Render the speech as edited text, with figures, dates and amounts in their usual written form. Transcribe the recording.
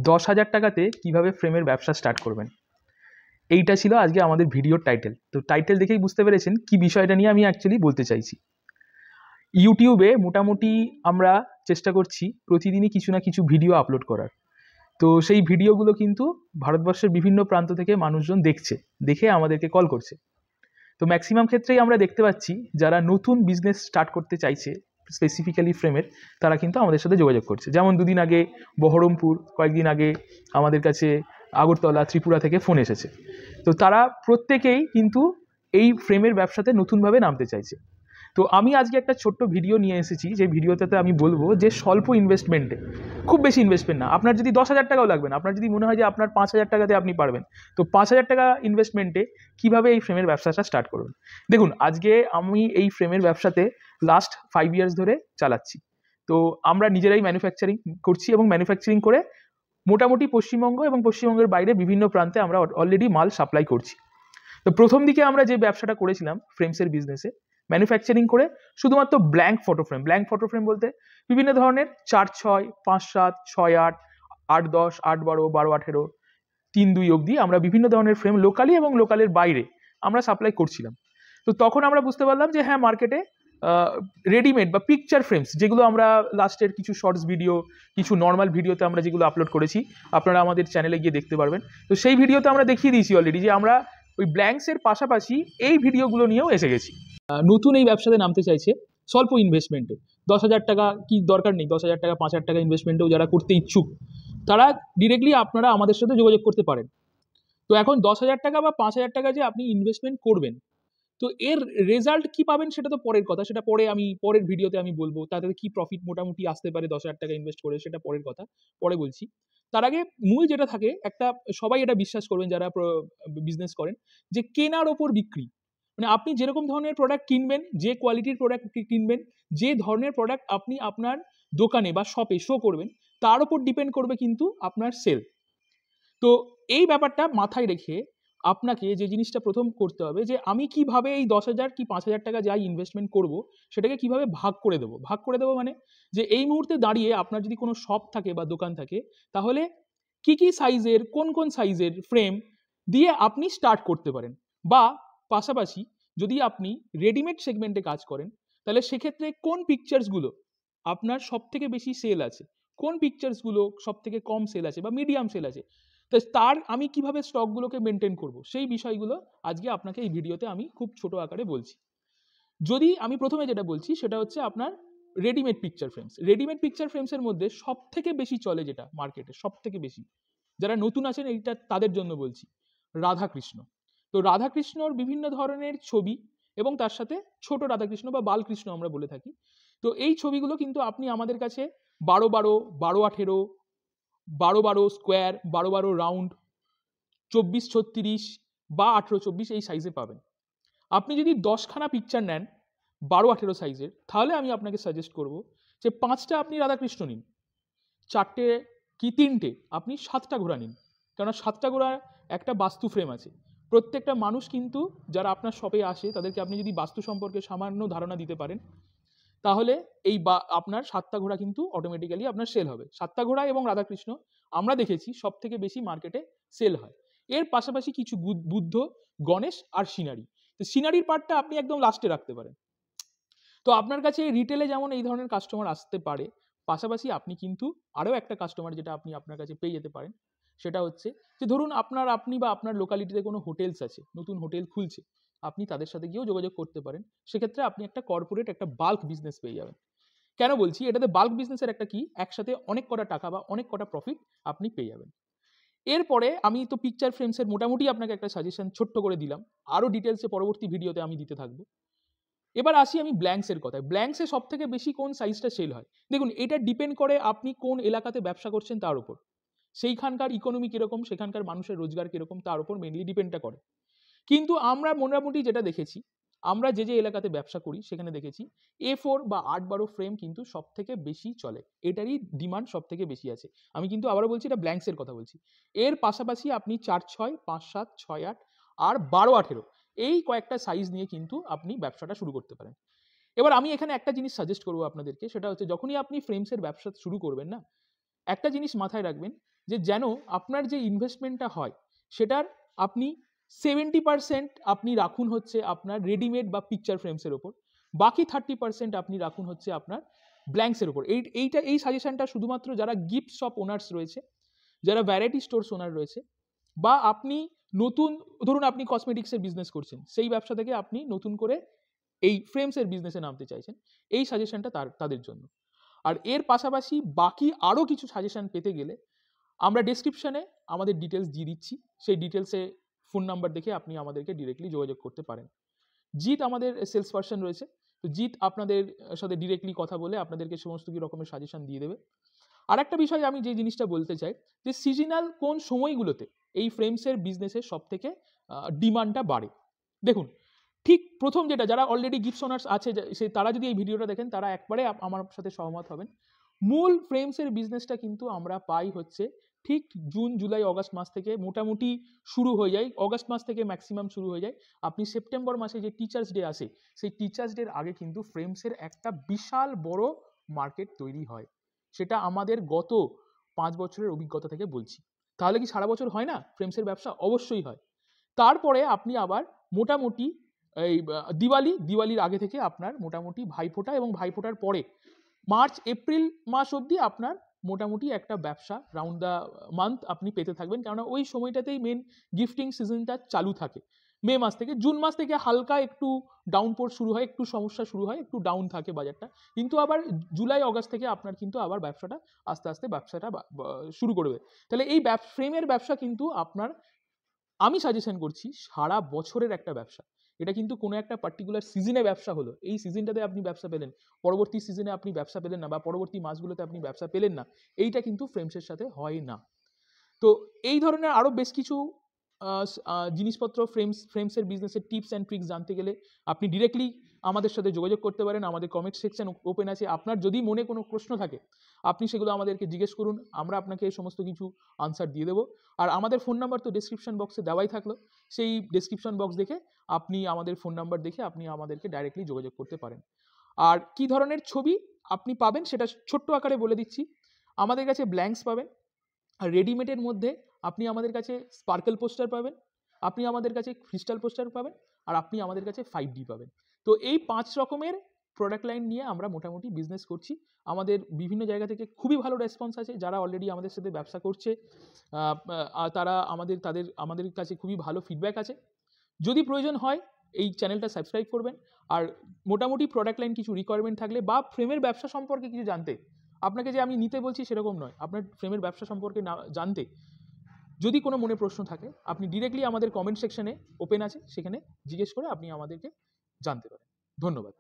10,000 টাকাতে কিভাবে ফ্রেমের ব্যবসা স্টার্ট করবেন, এইটা ছিল আজকে আমাদের ভিডিওর টাইটেল। তো টাইটেল দেখেই বুঝতে পেরেছেন কি বিষয়টা নিয়ে আমি অ্যাকচুয়ালি বলতে চাইছি। ইউটিউবে মোটামুটি আমরা চেষ্টা করছি প্রতিদিনই কিছু না কিছু ভিডিও আপলোড করার। তো সেই ভিডিওগুলো কিন্তু ভারতবর্ষের বিভিন্ন প্রান্ত থেকে মানুষজন দেখে আমাদেরকে কল করছে। তো ম্যাক্সিমাম ক্ষেত্রেই আমরা দেখতে পাচ্ছি যারা নতুন বিজনেস স্টার্ট করতে চাইছে স্পেসিফিক্যালি ফ্রেমের, তারা কিন্তু আমাদের সাথে যোগাযোগ করছে। যেমন দুদিন আগে বহরমপুর, কয়েকদিন আগে আমাদের কাছে আগরতলা, ত্রিপুরা থেকে ফোন এসেছে। তো তারা প্রত্যেকেই কিন্তু এই ফ্রেমের ব্যবসাতে নতুনভাবে নামতে চাইছে। তো আমি আজকে একটা ছোট্ট ভিডিও নিয়ে এসেছি, যে ভিডিওটাতে আমি বলবো যে স্বল্প ইনভেস্টমেন্টে, খুব বেশি ইনভেস্টমেন্ট না, আপনার যদি 10,000 টাকাও লাগবে না, আপনার যদি মনে হয় যে আপনার 5,000 টাকাতে আপনি পারবেন, তো 5,000 টাকা ইনভেস্টমেন্টে কীভাবে এই ফ্রেমের ব্যবসাটা স্টার্ট করুন। দেখুন, আজকে আমি এই ফ্রেমের ব্যবসাতে লাস্ট 5 ইয়ার্স ধরে চালাচ্ছি। তো আমরা নিজেরাই ম্যানুফ্যাকচারিং করছি এবং ম্যানুফ্যাকচারিং করে মোটামুটি পশ্চিমবঙ্গ এবং পশ্চিমবঙ্গের বাইরে বিভিন্ন প্রান্তে আমরা অলরেডি মাল সাপ্লাই করছি। তো প্রথম দিকে আমরা যে ব্যবসাটা করেছিলাম ফ্রেমসের বিজনেসে, ম্যানুফ্যাকচারিং করে শুধুমাত্র ব্ল্যাঙ্ক ফটো ফ্রেম বলতে বিভিন্ন ধরনের 4-6, 5-7, 6-8, 8-10, 8-12, 12-18, 3-2 অবধি আমরা বিভিন্ন ধরনের ফ্রেম লোকালি এবং লোকালের বাইরে আমরা সাপ্লাই করছিলাম। তো তখন আমরা বুঝতে পারলাম যে হ্যাঁ, মার্কেটে রেডিমেড বা পিকচার ফ্রেমস, যেগুলো আমরা লাস্টের কিছু শর্টস ভিডিও, কিছু নর্মাল ভিডিওতে আমরা যেগুলো আপলোড করেছি, আপনারা আমাদের চ্যানেলে গিয়ে দেখতে পারবেন। তো সেই ভিডিওতে আমরা দেখিয়ে দিয়েছি অলরেডি যে আমরা ওই ব্ল্যাঙ্কসের পাশাপাশি এই ভিডিওগুলো নিয়েও এসে গেছি। নতুন এই ব্যবসাতে নামতে চাইছে স্বল্প ইনভেস্টমেন্টে, 10,000 টাকা কি দরকার নেই, 10,000 টাকা 5,000 টাকা ইনভেস্টমেন্টেও যারা করতে ইচ্ছুক, তারা ডিরেক্টলি আপনারা আমাদের সাথে যোগাযোগ করতে পারেন। তো এখন 10,000 টাকা বা 5,000 টাকা যে আপনি ইনভেস্টমেন্ট করবেন, তো এর রেজাল্ট কি পাবেন সেটা তো পরের কথা, সেটা পরের ভিডিওতে আমি বলবো। তাতে কি প্রফিট মোটামুটি আসতে পারে 10,000 টাকা ইনভেস্ট করে, সেটা পরের কথা, পরে বলছি। তার আগে মূল যেটা থাকে, একটা সবাই এটা বিশ্বাস করবেন যারা বিজনেস করেন, যে কেনার ওপর বিক্রি। মানে আপনি যেরকম ধরনের প্রোডাক্ট কিনবেন, যে কোয়ালিটির প্রোডাক্ট কিনবেন, যে ধরনের প্রোডাক্ট আপনি আপনার দোকানে বা শপে শো করবেন, তার উপর ডিপেন্ড করবে কিন্তু আপনার সেল। তো এই ব্যাপারটা মাথায় রেখে আপনাকে যে জিনিসটা প্রথম করতে হবে, যে আমি কিভাবে এই 10,000 কি 5,000 টাকা যাই ইনভেস্টমেন্ট করব, সেটাকে কিভাবে ভাগ করে দেবো মানে, যে এই মুহূর্তে দাঁড়িয়ে আপনার যদি কোনো শপ থাকে বা দোকান থাকে, তাহলে কি সাইজের, কোন সাইজের ফ্রেম দিয়ে আপনি স্টার্ট করতে পারেন। বা পাশাপাশি যদি আপনি রেডিমেড সেগমেন্টে কাজ করেন, তাহলে সেক্ষেত্রে কোন পিকচার্সগুলো আপনার সব থেকে বেশি সেল আছে, কোন পিকচার্সগুলো সব থেকে কম সেল আছে বা মিডিয়াম সেল আছে, তো তার আমি কিভাবে স্টকগুলোকে মেনটেন করব, সেই বিষয়গুলো আজকে আপনাকে এই ভিডিওতে আমি খুব ছোট আকারে বলছি। যদি আমি প্রথমে যেটা বলছি সেটা হচ্ছে আপনার রেডিমেড পিকচার ফ্রেমসের মধ্যে সব থেকে বেশি চলে, যেটা মার্কেটে সব থেকে বেশি, যারা নতুন আছেন এইটা তাদের জন্য বলছি, রাধাকৃষ্ণ। তো রাধাকৃষ্ণর বিভিন্ন ধরনের ছবি এবং তার সাথে ছোট রাধাকৃষ্ণ বা বালকৃষ্ণ আমরা বলে থাকি। তো এই ছবিগুলো কিন্তু আপনি আমাদের কাছে 12-12, 12-18, 12-12 স্কোয়ার, 12-12 রাউন্ড, 24-36 বা 18-24 এই সাইজে পাবেন। আপনি যদি 10খানা পিকচার নেন 12-18 সাইজের, তাহলে আমি আপনাকে সাজেস্ট করব যে 5টা আপনি রাধাকৃষ্ণ নিন, 4টে কি 3টে আপনি 7টা ঘোড়া নিন। কেননা 7টা ঘোড়া একটা বাস্তু ফ্রেম আছে। প্রত্যেকটা মানুষ কিন্তু যারা আপনার শপে আসে, তাদেরকে আপনি যদি বাস্তু সম্পর্কে সামান্য ধারণা দিতে পারেন, তাহলে এই আপনার 7টা ঘোড়া কিন্তু অটোমেটিক্যালি আপনার সেল হবে। 7টা ঘোড়া এবং রাধাকৃষ্ণ আমরা দেখেছি সব থেকে বেশি মার্কেটে সেল হয়। এর পাশাপাশি কিছু বুদ্ধ, গণেশ আর সিনারি। তো সিনারির পার্টটা আপনি একদম লাস্টে রাখতে পারেন। তো আপনার কাছে রিটেলে যেমন এই ধরনের কাস্টমার আসতে পারে, পাশাপাশি আপনি কিন্তু আরও একটা কাস্টমার যেটা আপনি আপনার কাছে পেয়ে যেতে পারেন, সেটা হচ্ছে যে ধরুন আপনি বা আপনার লোকালিটিতে কোনো হোটেলস আছে, নতুন হোটেল খুলছে, আপনি তাদের সাথে গিয়েও যোগাযোগ করতে পারেন। সেক্ষেত্রে আপনি একটা কর্পোরেট, একটা বাল্ক বিজনেস পেয়ে যাবেন। কেন বলছি এটাতে বাল্ক বিজনেসের একটা কি, একসাথে অনেক কটা টাকা বা অনেক কটা প্রফিট আপনি পেয়ে যাবেন। এরপরে আমি তো পিকচার ফ্রেমসের মোটামুটি আপনাকে একটা সাজেশন ছোট্ট করে দিলাম, আরও ডিটেলসে পরবর্তী ভিডিওতে আমি দিতে থাকবো। এবার আসি আমি ব্ল্যাঙ্কসের কথায়। ব্ল্যাঙ্কসে সব থেকে বেশি কোন সাইজটা সেল হয়, দেখুন এটা ডিপেন্ড করে আপনি কোন এলাকাতে ব্যবসা করছেন তার উপর, সেইখানকার ইকোনমি কীরকম, সেখানকার মানুষের রোজগার কীরকম, তার উপর মেনলি ডিপেন্ডটা করে। কিন্তু আমরা মোটামুটি যেটা দেখেছি, আমরা যে এলাকাতে ব্যবসা করি সেখানে দেখেছি A4 বা 8-12 ফ্রেম কিন্তু সব থেকে বেশি চলে, এটারই ডিমান্ড সব থেকে বেশি আছে। আমি কিন্তু আবারও বলছি, এটা ব্ল্যাঙ্কসের কথা বলছি। এর পাশাপাশি আপনি 4-6, 5-7, 6-8 আর 12-18 এই কয়েকটা সাইজ নিয়ে কিন্তু আপনি ব্যবসাটা শুরু করতে পারেন। এবার আমি এখানে একটা জিনিস সাজেস্ট করবো আপনাদেরকে, সেটা হচ্ছে যখনই আপনি ফ্রেমসের ব্যবসা শুরু করবেন না, একটা জিনিস মাথায় রাখবেন, যে যেন আপনার যে ইনভেস্টমেন্টটা হয় সেটার আপনি 70% আপনি রাখুন হচ্ছে আপনার রেডিমেড বা পিকচার ফ্রেমসের ওপর, বাকি 30% আপনি রাখুন হচ্ছে আপনার ব্ল্যাঙ্কসের ওপর। এই সাজেশনটা শুধুমাত্র যারা গিফট শপ ওনার্স রয়েছে, যারা ভ্যারাইটি স্টোর্স ওনার রয়েছে, বা আপনি নতুন, ধরুন আপনি কসমেটিক্সের বিজনেস করছেন, সেই ব্যবসা থেকে আপনি নতুন করে এই ফ্রেমসের বিজনেসে নামতে চাইছেন, এই সাজেশনটা তাদের জন্য। আর এর পাশাপাশি বাকি আরও কিছু সাজেশন পেতে গেলে আমরা ডেসক্রিপশনে আমাদের ডিটেলস দিয়ে দিচ্ছি, সেই ডিটেলসে ফোন নাম্বার দেখে আপনি আমাদেরকে ডিরেক্টলি যোগাযোগ করতে পারেন। জিৎ আমাদের সেলস পার্সন রয়েছে, তো জিৎ আপনাদের সাথে ডিরেক্টলি কথা বলে আপনাদেরকে সমস্ত কি রকমের সাজেশন দিয়ে দেবে। আর একটা বিষয় আমি যে জিনিসটা বলতে চাই, যে সিজনাল কোন সময়গুলোতে এই ফ্রেমসের বিজনেসের সব থেকে ডিমান্ডটা বাড়ে। দেখুন, ঠিক প্রথম যেটা, যারা অলরেডি গিফট ওনার্স আছে তারা যদি এই ভিডিওটা দেখেন তারা একবারে আমার সাথে সহমত হবেন। মূল ফ্রেমসের বিজনেসটা কিন্তু আমরা পাই হচ্ছে ঠিক জুন, জুলাই, অগাস্ট মাস থেকে মোটামুটি শুরু হয়ে যায়। অগাস্ট মাস থেকে ম্যাক্সিমাম শুরু হয়ে যায়। আপনি সেপ্টেম্বর মাসে যে টিচার্স ডে আসে, সেই টিচার্স ডের আগে কিন্তু ফ্রেমসের একটা বিশাল বড় মার্কেট তৈরি হয়। সেটা আমাদের গত 5 বছরের অভিজ্ঞতা থেকে বলছি। তাহলে কি সারা বছর হয় না ফ্রেমসের ব্যবসা? অবশ্যই হয়। তারপরে আপনি আবার মোটামুটি এই দিওয়ালির আগে থেকে আপনার মোটামুটি ভাইফোঁটা, এবং ভাইফোঁটার পরে মার্চ এপ্রিল মাস অবধি আপনার মোটামুটি একটা ব্যবসা রাউন্ড দ্য মান্থ আপনি পেতে থাকবেন, কেননা ওই সময়টাতেই মেন গিফটিং সিজনটা চালু থাকে। মে মাস থেকে জুন মাস থেকে হালকা একটু ডাউনপোর শুরু হয়, একটু সমস্যা শুরু হয়, একটু ডাউন থাকে বাজারটা, কিন্তু আবার জুলাই অগাস্ট থেকে আপনার কিন্তু আবার ব্যবসাটা আস্তে আস্তে শুরু করবে। তাহলে এই ফ্রেমের ব্যবসা কিন্তু আপনার, আমি সাজেশন করছি, সারা বছরের একটা ব্যবসা। এটা কিন্তু কোনো একটা পার্টিকুলার সিজনে ব্যবসা হলো, এই সিজনটাতে আপনি ব্যবসা পেলেন, পরবর্তী সিজনে আপনি ব্যবসা পেলেন না, বা পরবর্তী মাসগুলোতে আপনি ব্যবসা পেলেন না, এইটা কিন্তু ফ্রেমসের সাথে হয় না। তো এই ধরনের আরও বেশ কিছু জিনিসপত্র ফ্রেমসের বিজনেসের টিপস অ্যান্ড ট্রিক্স জানতে গেলে আপনি ডিরেক্টলি আমাদের সাথে যোগাযোগ করতে পারেন। আমাদের কমেন্ট সেকশন ওপেন আছে। আপনার যদি মনে কোনো প্রশ্ন থাকে আপনি সেগুলো আমাদেরকে জিজ্ঞেস করুন, আমরা আপনাকে সমস্ত কিছু আনসার দিয়ে দেবো। আর আমাদের ফোন নাম্বার তো ডেসক্রিপশন বক্সে দেওয়াই থাকলো, সেই ডেসক্রিপশন বক্স দেখে আপনি আমাদের ফোন নাম্বার দেখে আপনি আমাদেরকে ডাইরেক্টলি যোগাযোগ করতে পারেন। আর কি ধরনের ছবি আপনি পাবেন সেটা ছোট্ট আকারে বলে দিচ্ছি। আমাদের কাছে ব্ল্যাঙ্কস পাবেন, আর রেডিমেডের মধ্যে আপনি আমাদের কাছে স্পার্কেল পোস্টার পাবেন, আপনি আমাদের কাছে ক্রিস্টাল পোস্টার পাবেন, আর আপনি আমাদের কাছে 5D পাবেন। তো এই 5 রকমের প্রোডাক্ট লাইন নিয়ে আমরা মোটামুটি বিজনেস করছি। আমাদের বিভিন্ন জায়গা থেকে খুবই ভালো রেসপন্স আছে। যারা অলরেডি আমাদের সাথে ব্যবসা করছে তারা আমাদের কাছে খুবই ভালো ফিডব্যাক আছে। যদি প্রয়োজন হয় এই চ্যানেলটা সাবস্ক্রাইব করবেন। আর মোটামুটি প্রোডাক্ট লাইন কিছু রিকোয়ারমেন্ট থাকলে বা ফ্রেমের ব্যবসা সম্পর্কে কিছু জানতে, আপনাকে যে আমি নিতে বলছি সেরকম নয়, আপনার ফ্রেমের ব্যবসা সম্পর্কে জানতে যদি কোনো মনে প্রশ্ন থাকে, আপনি ডিরেক্টলি আমাদের কমেন্ট সেকশনে ওপেন আছে, সেখানে জিজ্ঞেস করে আপনি আমাদেরকে জানতে পারেন। ধন্যবাদ।